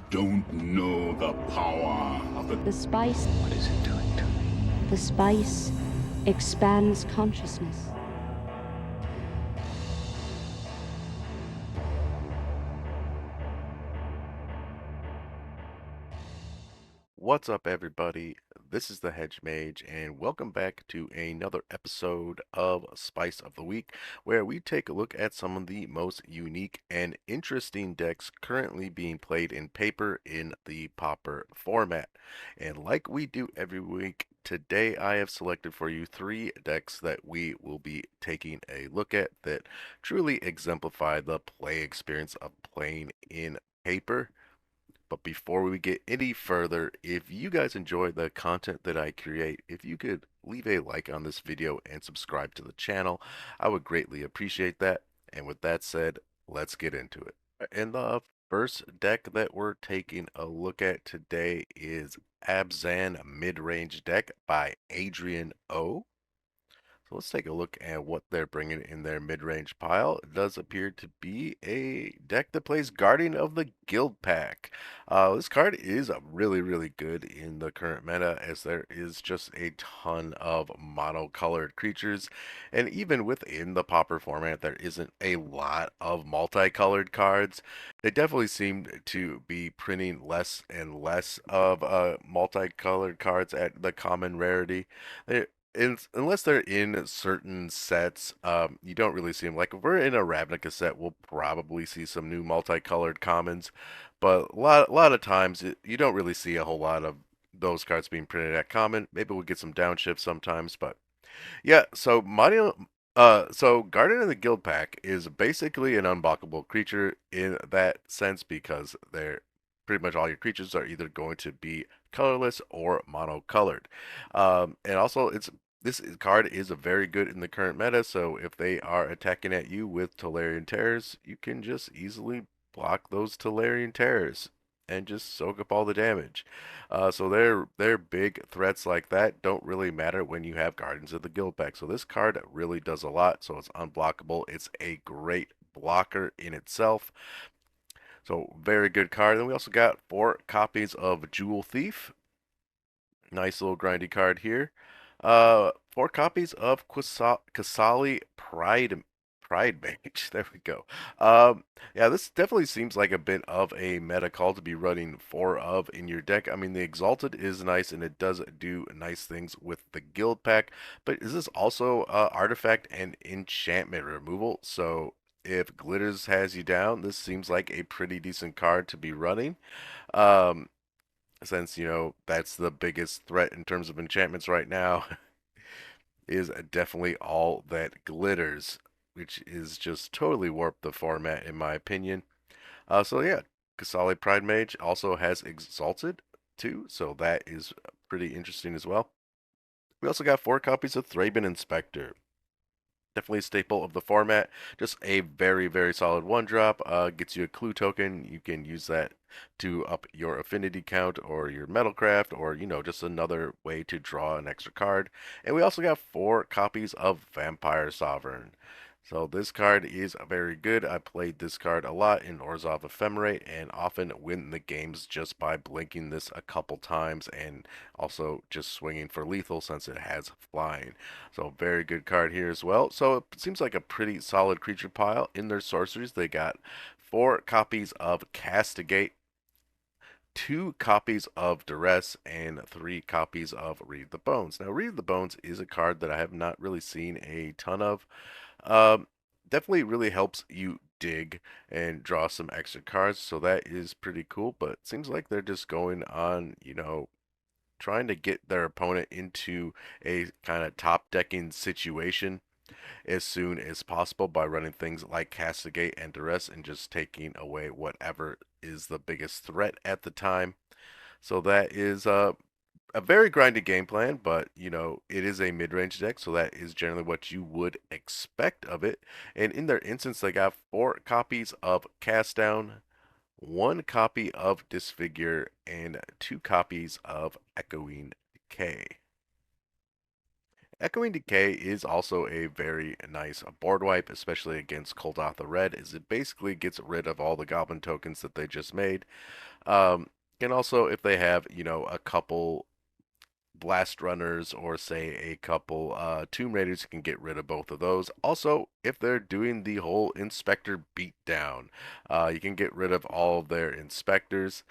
don't know the power of The spice, What is it doing to me? the spice expands consciousness. What's up, everybody? This is the Hedge Mage, and welcome back to another episode of Spice of the Week, where we take a look at some of the most unique and interesting decks currently being played in paper in the Pauper format. And like we do every week, today I have selected for you 3 decks that we will be taking a look at that truly exemplify the play experience of playing in paper. But before we get any further, if you guys enjoy the content that I create, if you could leave a like on this video and subscribe to the channel, I would greatly appreciate that. And with that said, let's get into it. And the first deck that we're taking a look at today is Abzan Midrange Deck by Adrian O. So let's take a look at what they're bringing in their mid-range pile. It does appear to be a deck that plays Guardian of the Guild Pack. This card is really good in the current meta, as there is just a ton of mono-colored creatures, and even within the Pauper format, there isn't a lot of multicolored cards. They definitely seem to be printing less and less of multicolored cards at the common rarity. Unless they're in certain sets, you don't really see them. Like if we're in a Ravnica set, we'll probably see some new multicolored commons, but a lot of times you don't really see a whole lot of those cards being printed at common. Maybe we'll get some downshift sometimes, but yeah. So Guardian of the Guild Pack is basically an unblockable creature in that sense because they're pretty much all your creatures are either going to be colorless or monocolored. And also, this card is very good in the current meta, so if they are attacking at you with Tolarian Terrors, you can just easily block those Tolarian Terrors and just soak up all the damage. So their big threats like that don't really matter when you have Guardians of the Guild Pack. So this card really does a lot, so it's unblockable. It's a great blocker in itself. So very good card. Then we also got 4 copies of Jewel Thief. Nice little grindy card here. 4 copies of Kasali Pride Mage. There we go. Yeah, this definitely seems like a bit of a meta call to be running 4 of in your deck. I mean, the Exalted is nice and it does do nice things with the Guild Pack, but is this also artifact and enchantment removal? So if Glitters has you down, this seems like a pretty decent card to be running. Um, since that's the biggest threat in terms of enchantments right now is definitely all that glitters, which is just totally warped the format in my opinion. So yeah, Kasali Pride Mage also has Exalted too, so that is pretty interesting as well. We also got 4 copies of Thraben Inspector. Definitely a staple of the format. Just a very solid 1-drop. Gets you a clue token. You can use that to up your affinity count or your metalcraft, or just another way to draw an extra card. And we also got 4 copies of Vampire Sovereign. So this card is very good. I played this card a lot in Orzhov Ephemerate and often win the games just by blinking this a couple times and also just swinging for lethal since it has flying. So very good card here as well. So it seems like a pretty solid creature pile. In their sorceries, they got 4 copies of Castigate, 2 copies of Duress, and 3 copies of Read the Bones. Now, Read the Bones is a card that I have not really seen a ton of. Um, Definitely really helps you dig and draw some extra cards, so that is pretty cool. But it seems like they're just going on, trying to get their opponent into a kind of top decking situation as soon as possible by running things like Castigate and Duress and just taking away whatever is the biggest threat at the time. So that is a very grindy game plan, but it is a mid-range deck, so that is generally what you would expect of it. And in their instance, they got 4 copies of Cast Down, 1 copy of Disfigure, and 2 copies of Echoing Decay. Echoing Decay is also a very nice board wipe, especially against Koldath the Red, as it basically gets rid of all the goblin tokens that they just made. And also if they have, a couple Blast Runners or say a couple Tomb Raiders, you can get rid of both of those. Also, if they're doing the whole Inspector beatdown, you can get rid of all of their Inspectors.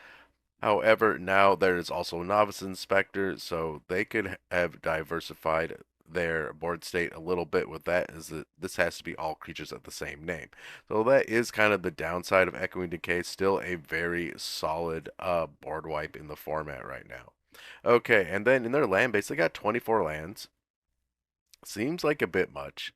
However, now there is also Novice Inspector, so they could have diversified their board state a little bit with that, is that this has to be all creatures of the same name. So that is kind of the downside of Echoing Decay. Still a very solid board wipe in the format right now. Okay, and then in their land base, they got 24 lands. Seems like a bit much.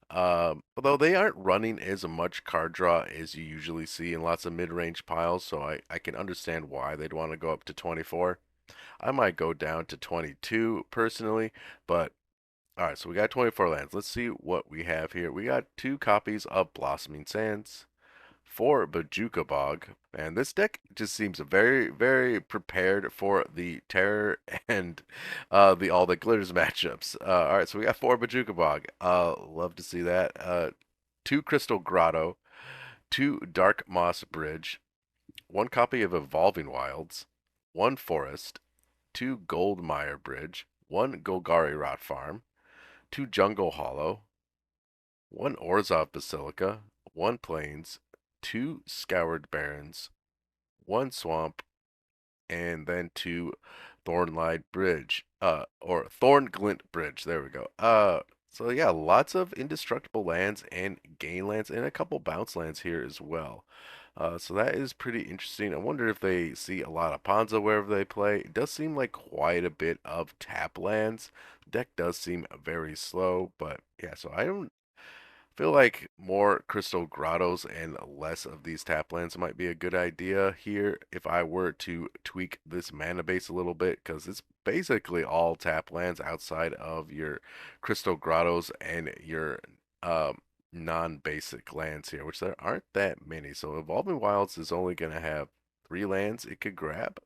Although they aren't running as much card draw as you usually see in lots of mid-range piles, so I can understand why they'd want to go up to 24. I might go down to 22 personally, but alright, so we got 24 lands. Let's see what we have here. We got 2 copies of Blossoming Sands, 4 Bajuka Bog, and this deck just seems very, very prepared for the Terror and the All That Glitters matchups. Alright, so we got 4 Bajuka Bog. Love to see that. 2 Crystal Grotto, 2 Dark Moss Bridge, 1 copy of Evolving Wilds, 1 Forest, 2 Goldmire Bridge, 1 Golgari Rot Farm, 2 Jungle Hollow, 1 Orzhov Basilica, 1 Plains, 2 Scoured Barrens, 1 Swamp, and then 2 Thornlight Bridge, or Thornglint Bridge. There we go. So yeah, lots of indestructible lands and gain lands, and a couple bounce lands here as well. So that is pretty interesting. I wonder if they see a lot of Ponza wherever they play. It does seem like quite a bit of tap lands. The deck does seem very slow, but yeah, so I don't feel like more Crystal Grottos and less of these tap lands might be a good idea here if I were to tweak this mana base a little bit, because it's basically all tap lands outside of your Crystal Grottos and your non-basic lands here, which there aren't that many. So Evolving Wilds is only going to have 3 lands it could grab.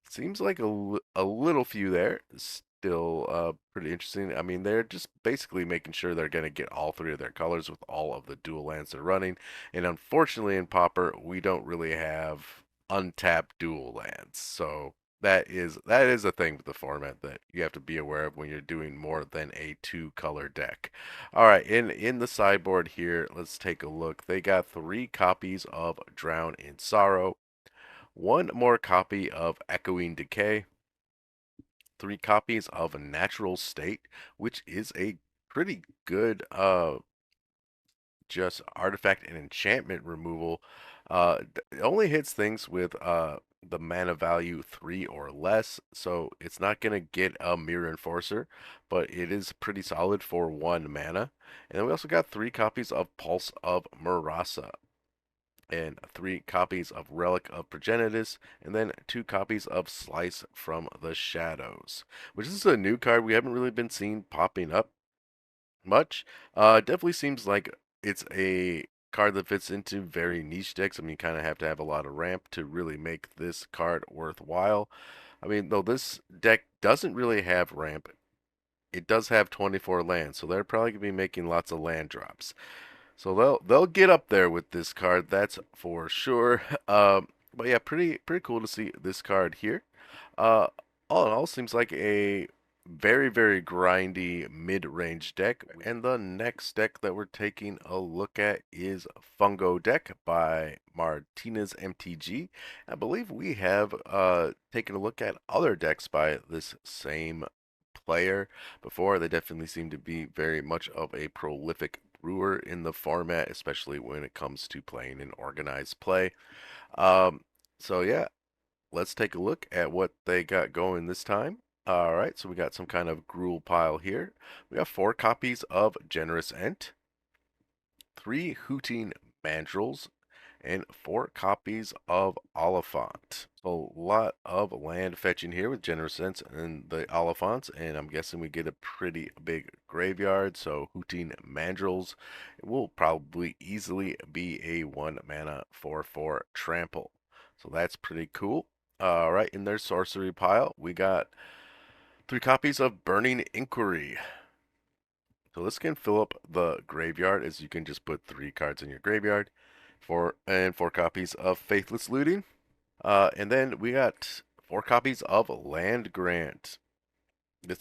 Seems like a little few there. Still pretty interesting. I mean, they're just basically making sure they're going to get all 3 of their colors with all of the dual lands they're running. And unfortunately in Pauper, we don't really have untapped dual lands. So that is a thing with the format that you have to be aware of when you're doing more than a 2-color deck. All right, in the sideboard here, let's take a look. They got 3 copies of Drown in Sorrow, 1 more copy of Echoing Decay, 3 copies of Natural State, which is a pretty good just artifact and enchantment removal. It only hits things with the mana value 3 or less, so it's not going to get a Mirror Enforcer, but it is pretty solid for 1 mana. And then we also got 3 copies of Pulse of Murasa, and 3 copies of Relic of Progenitus, and then 2 copies of Slice from the Shadows, which is a new card we haven't really been seeing popping up much. Definitely seems like it's a card that fits into very niche decks. I mean, you kind of have to have a lot of ramp to really make this card worthwhile. I mean, though this deck doesn't really have ramp, it does have 24 lands, so they're probably going to be making lots of land drops. So they'll get up there with this card, that's for sure. But yeah, pretty cool to see this card here. Uh, all in all, seems like a very, very grindy mid-range deck. And the next deck that we're taking a look at is Fungo Deck by Martinez MTG. I believe we have taken a look at other decks by this same player before. They definitely seem to be very much of a prolific brewer in the format, especially when it comes to playing in organized play. Um, so yeah, let's take a look at what they got going this time. All right, so we got some kind of gruel pile here. We have 4 copies of Generous Ent, 3 Hooting Mandrills, and 4 copies of Oliphant. So a lot of land fetching here with Generous Ent and the Oliphants, and I'm guessing we get a pretty big graveyard. So Hooting Mandrills will probably easily be a 1 mana 4/4 trample. So that's pretty cool. All right, in their sorcery pile, we got 3 copies of Burning Inquiry. So this can fill up the graveyard, as you can just put 3 cards in your graveyard. 4 copies of Faithless Looting. And then we got 4 copies of Land Grant. This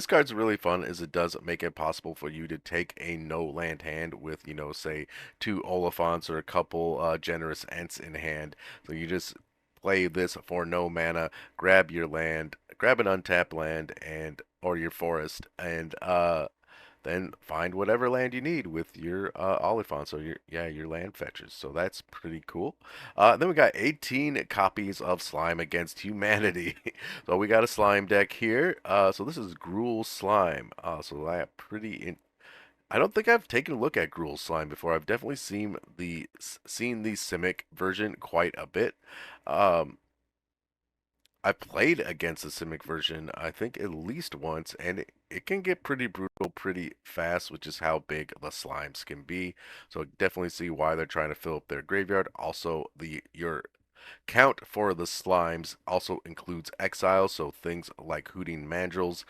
card's really fun as it does make it possible for you to take a no land hand with, say 2 Oliphants or a couple generous Ents in hand. So you just play this for no mana, grab your land, grab an untapped land and or your forest, and then find whatever land you need with your Oliphants or your land fetches. So that's pretty cool. Then we got 18 copies of Slime Against Humanity. So we got a slime deck here. So this is Gruul Slime. So I have I don't think I've taken a look at Gruul Slime before. I've definitely seen the Simic version quite a bit. Um, I played against the Simic version, I think at least once, and it can get pretty brutal pretty fast, which is how big the slimes can be. So definitely see why they're trying to fill up their graveyard. Also, your count for the slimes also includes exiles, so things like hooting mandrills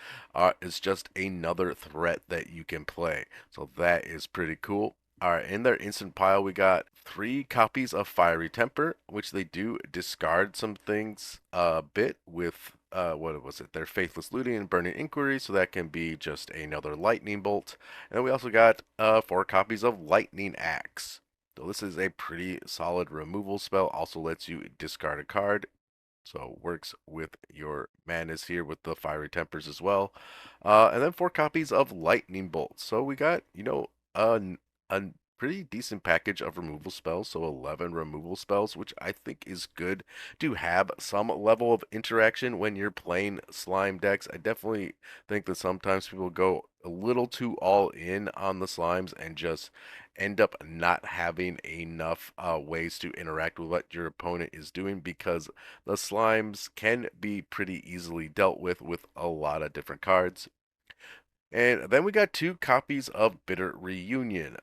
is just another threat that you can play. So that is pretty cool. Alright, in their instant pile, we got 3 copies of Fiery Temper, which they do discard some things a bit with, what was it, their Faithless Looting and Burning Inquiry, so that can be just another Lightning Bolt. And then we also got 4 copies of Lightning Axe. So this is a pretty solid removal spell, also lets you discard a card. So works with your manas here with the Fiery Tempers as well. And then 4 copies of Lightning Bolt. So we got, a pretty decent package of removal spells. So 11 removal spells, which I think is good to have some level of interaction when you're playing slime decks. I definitely think that sometimes people go a little too all in on the slimes and just end up not having enough ways to interact with what your opponent is doing, because the slimes can be pretty easily dealt with a lot of different cards. And then we got 2 copies of Bitter Reunion.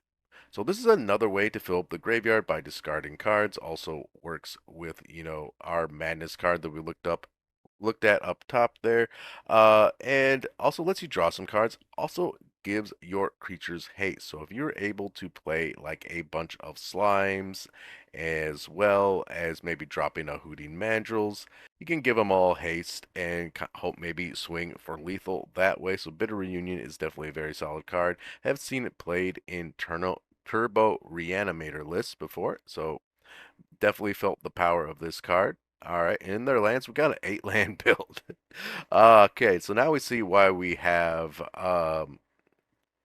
So this is another way to fill up the graveyard by discarding cards. Also works with, our Madness card that we looked at up top there. And also lets you draw some cards. Also gives your creatures haste. So if you're able to play like a bunch of slimes, as well as maybe dropping a Hooting Mandrills, you can give them all haste and hope maybe swing for lethal that way. So Bitter Reunion is definitely a very solid card. Have seen it played in Turbo Reanimator lists before, so definitely felt the power of this card. All right, in their lands, we got an 8 land build. Okay, so now we see why we have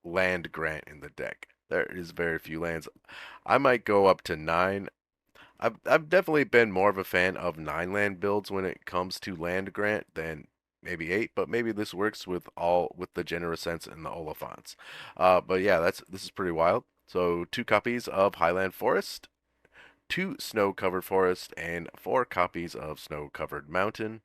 land grant in the deck. There is very few lands. I might go up to 9. I've definitely been more of a fan of 9 land builds when it comes to land grant than maybe 8, but maybe this works with the generous sense and the Oliphants. But yeah, this is pretty wild. So 2 copies of Highland Forest, 2 Snow Covered Forest, and 4 copies of Snow Covered Mountain.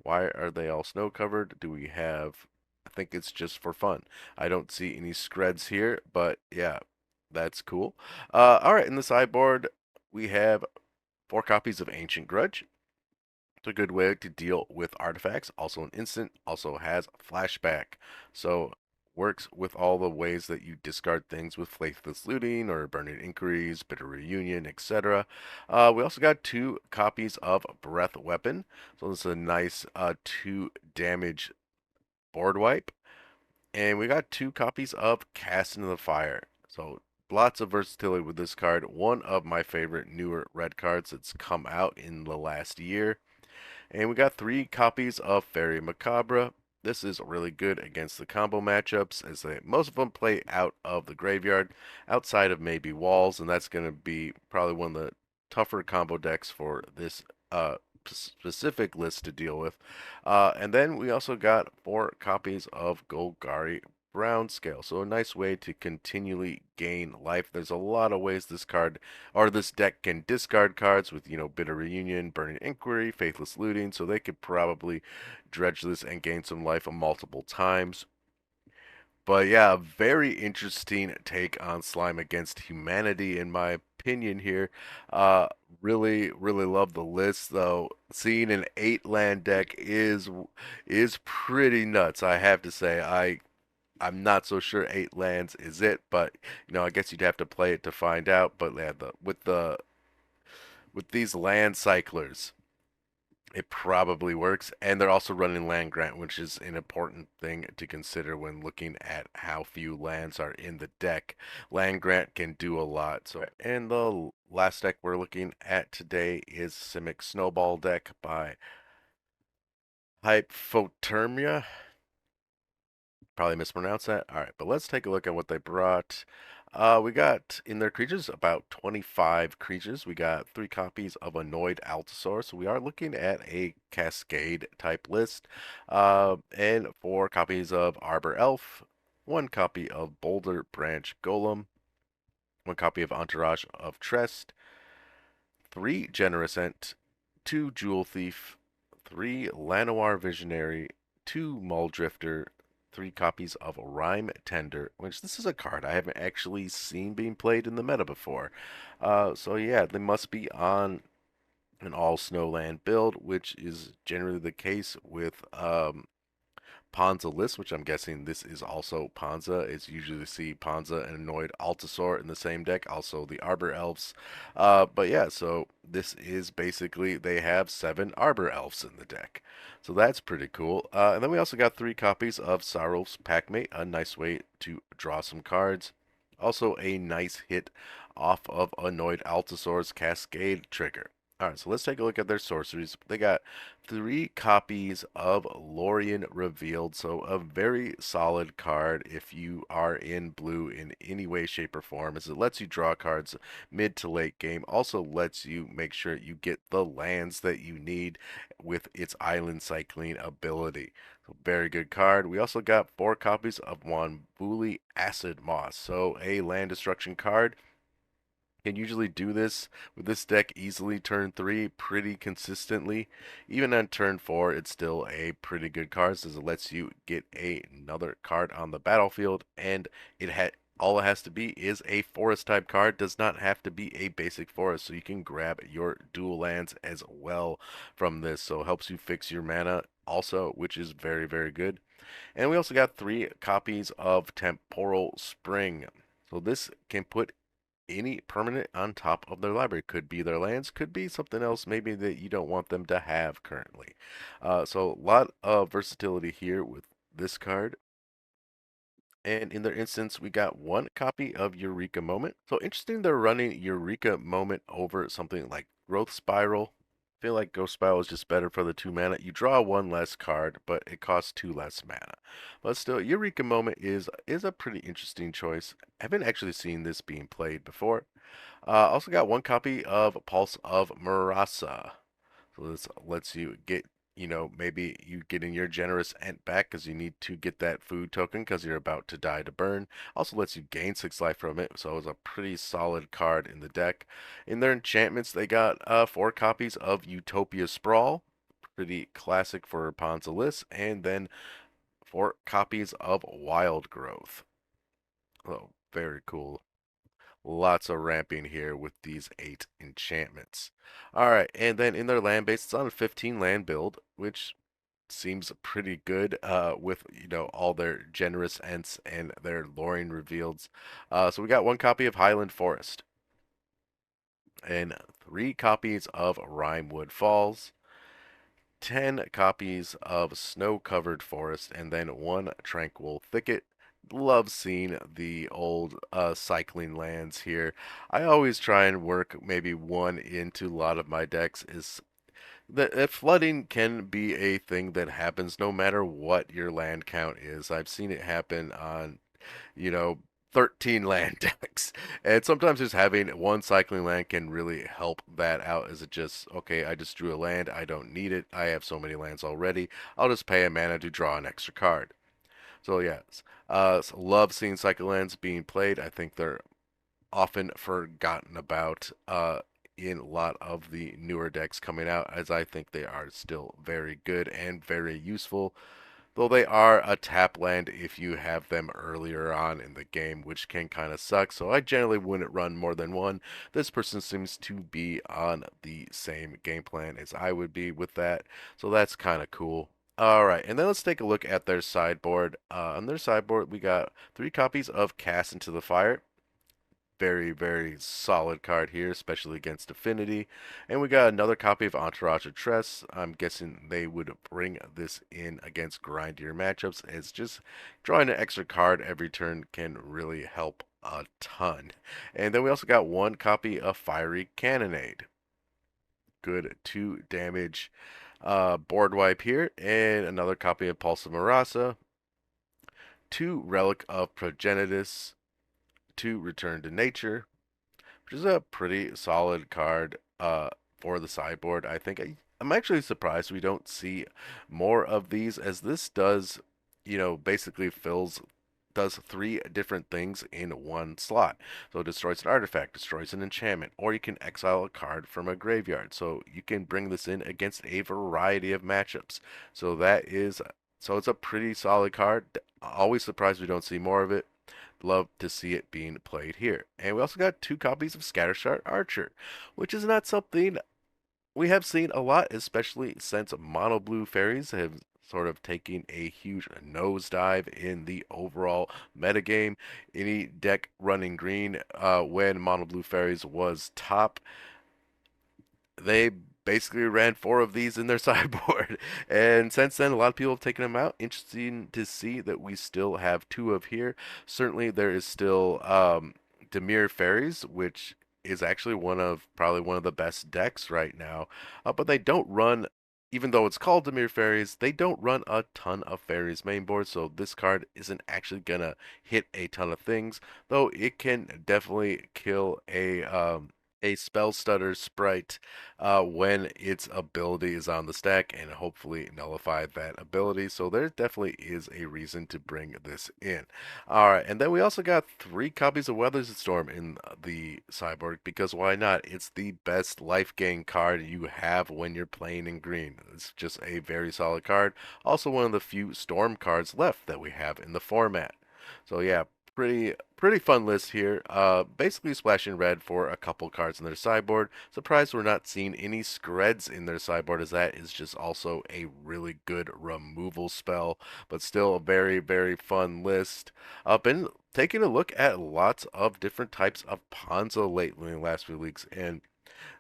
Why are they all snow covered? Do we have? I think it's just for fun. I don't see any screds here, but yeah, that's cool. All right, in the sideboard we have 4 copies of Ancient Grudge. It's a good way to deal with artifacts. Also an instant, also has flashback. So works with all the ways that you discard things with Faithless Looting or Burning Inquiries, Bitter Reunion, etc. We also got 2 copies of Breath Weapon. So this is a nice 2 damage board wipe. And we got 2 copies of Cast into the Fire. So lots of versatility with this card. One of my favorite newer red cards that's come out in the last year. And we got 3 copies of Fairy Macabre. This is really good against the combo matchups, as most of them play out of the graveyard, outside of maybe walls, and that's going to be probably one of the tougher combo decks for this specific list to deal with. And then we also got 4 copies of Golgari Brown Scale. So a nice way to continually gain life. There's a lot of ways this deck can discard cards with, Bitter Reunion, Burning Inquiry, Faithless Looting, so they could probably dredge this and gain some life multiple times. But yeah, very interesting take on Slime Against Humanity, in my opinion here. Really, really love the list though. Seeing an 8 land deck is pretty nuts, I have to say. I'm not so sure 8 lands is it, but I guess you'd have to play it to find out. But yeah, with these land cyclers, it probably works. And they're also running land grant, which is an important thing to consider when looking at how few lands are in the deck. Land grant can do a lot. So, and the last deck we're looking at today is Simic Snowball deck by Hypothermia. Probably mispronounced that. All right, but let's take a look at what they brought. We got in their creatures about 25 creatures. We got 3 copies of Annoyed Allosaur, so we are looking at a Cascade type list. And 4 copies of Arbor Elf, 1 copy of Boulder Branch Golem, 1 copy of Entourage of Trest, 3 Generous Ent, 2 Jewel Thief, 3 Llanowar Visionary, 2 Muldrifter, 3 copies of Rhyme Tender, which this is a card I haven't actually seen being played in the meta before. So yeah, they must be on an all snowland build, which is generally the case with Ponza list, which I'm guessing this is also Ponza. It's usually see Ponza and Annoyed Allosaur in the same deck, also the Arbor Elves. But yeah, so this is basically, they have 7 Arbor Elves in the deck. So that's pretty cool. And then we also got 3 copies of Saros Packmate, a nice way to draw some cards. Also a nice hit off of Annoyed Allosaur's Cascade trigger. Alright, so let's take a look at their sorceries. They got 3 copies of Lorien Revealed, so a very solid card if you are in blue in any way, shape, or form, as it lets you draw cards mid to late game. Also lets you make sure you get the lands that you need with its island cycling ability. So very good card. We also got 4 copies of Wonbuli Acid Moss, so a land destruction card. Can usually do this with this deck easily turn 3 pretty consistently. Even on turn 4, it's still a pretty good card as it lets you get another card on the battlefield, and all it has to be is a forest type card. Does not have to be a basic forest, so you can grab your dual lands as well from this. So it helps you fix your mana also, which is very, very good. And we also got 3 copies of Temporal Spring. So this can put any permanent on top of their library. Could be their lands, could be something else maybe that you don't want them to have currently. So a lot of versatility here with this card. And in their instance, we got 1 copy of Eureka Moment. So interesting, they're running Eureka Moment over something like Growth Spiral. I feel like Ghost Spiral is just better for the 2 mana. You draw 1 less card, but it costs 2 less mana. But still, Eureka Moment is a pretty interesting choice. I haven't actually seen this being played before. Also got 1 copy of Pulse of Murasa. So this lets you get, maybe you getting your generous ent back because you need to get that food token because you're about to die to burn. Also lets you gain 6 life from it, so it's a pretty solid card in the deck. In their enchantments, they got 4 copies of Utopia Sprawl, pretty classic for Ponza list, and then 4 copies of Wild Growth. Oh, very cool. Lots of ramping here with these 8 enchantments. Alright, and then in their land base, it's on a 15 land build, which seems pretty good with, all their generous ents and their Lorien revealeds. So we got 1 copy of Highland Forest, and 3 copies of Rimewood Falls, 10 copies of Snow Covered Forest, and then 1 Tranquil Thicket. Love seeing the old cycling lands here. I always try and work maybe 1 into a lot of my decks. Is that flooding can be a thing that happens no matter what your land count is. I've seen it happen on, you know, 13 land decks. And sometimes just having 1 cycling land can really help that out. Is it just, okay, I just drew a land, I don't need it, I have so many lands already, I'll just pay a mana to draw an extra card. So yes, so love seeing cycle lands being played. I think they're often forgotten about in a lot of the newer decks coming out, as I think they are still very good and very useful. Though they are a tap land if you have them earlier on in the game, which can kind of suck. So I generally wouldn't run more than 1. This person seems to be on the same game plan as I would be with that. So that's kind of cool. Alright, and then let's take a look at their sideboard. On their sideboard, we got 3 copies of Cast Into the Fire, very, very solid card here, especially against Affinity. And we got another copy of Entourage of Tress. I'm guessing they would bring this in against grindier matchups, as just drawing an extra card every turn can really help a ton. And then we also got one copy of Fiery Cannonade. Good 2 damage board wipe here, and another copy of Pulse of Marasa, 2 Relic of Progenitus, 2 Return to Nature, which is a pretty solid card for the sideboard. I think I'm actually surprised we don't see more of these, as this does, basically does 3 different things in one slot. So it destroys an artifact, destroys an enchantment, or you can exile a card from a graveyard. So you can bring this in against a variety of matchups. So it's a pretty solid card. Always surprised we don't see more of it. Love to see it being played here. And we also got 2 copies of Scattershot Archer, which is not something we have seen a lot, especially since mono blue fairies have sort of taken a huge nosedive in the overall metagame. Any deck running green when mono blue fairies was top, they basically ran 4 of these in their sideboard. And since then, a lot of people have taken them out. Interesting to see that we still have 2 of here. Certainly, there is still Demir Fairies, which is actually probably one of the best decks right now. But they don't run, even though it's called Demir Fairies, they don't run a ton of fairies main board, so this card isn't actually gonna hit a ton of things, though it can definitely kill a spell stutter sprite when its ability is on the stack, and hopefully nullify that ability. So there definitely is a reason to bring this in. Alright, and then we also got 3 copies of Weathers Storm in the sideboard, because why not? It's the best life gain card you have when you're playing in green. It's just a very solid card. Also one of the few Storm cards left that we have in the format. So yeah, pretty fun list here. Basically splashing red for a couple cards in their sideboard. Surprised we're not seeing any Screds in their sideboard, as that is just also a really good removal spell. But still a very, very fun list. Been taking a look at lots of different types of Ponza lately in the last few weeks, and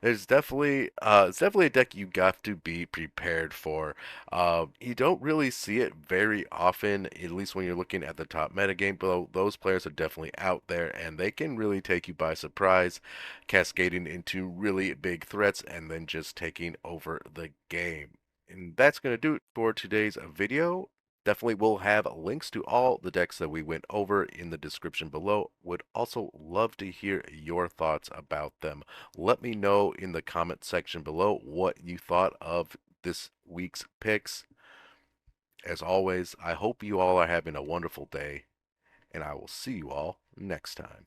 it's definitely a deck you got to be prepared for. You don't really see it very often, at least when you're looking at the top metagame, but those players are definitely out there, and they can really take you by surprise, cascading into really big threats and then just taking over the game. And that's going to do it for today's video. Definitely will have links to all the decks that we went over in the description below. Would also love to hear your thoughts about them. Let me know in the comment section below what you thought of this week's picks. As always, I hope you all are having a wonderful day, and I will see you all next time.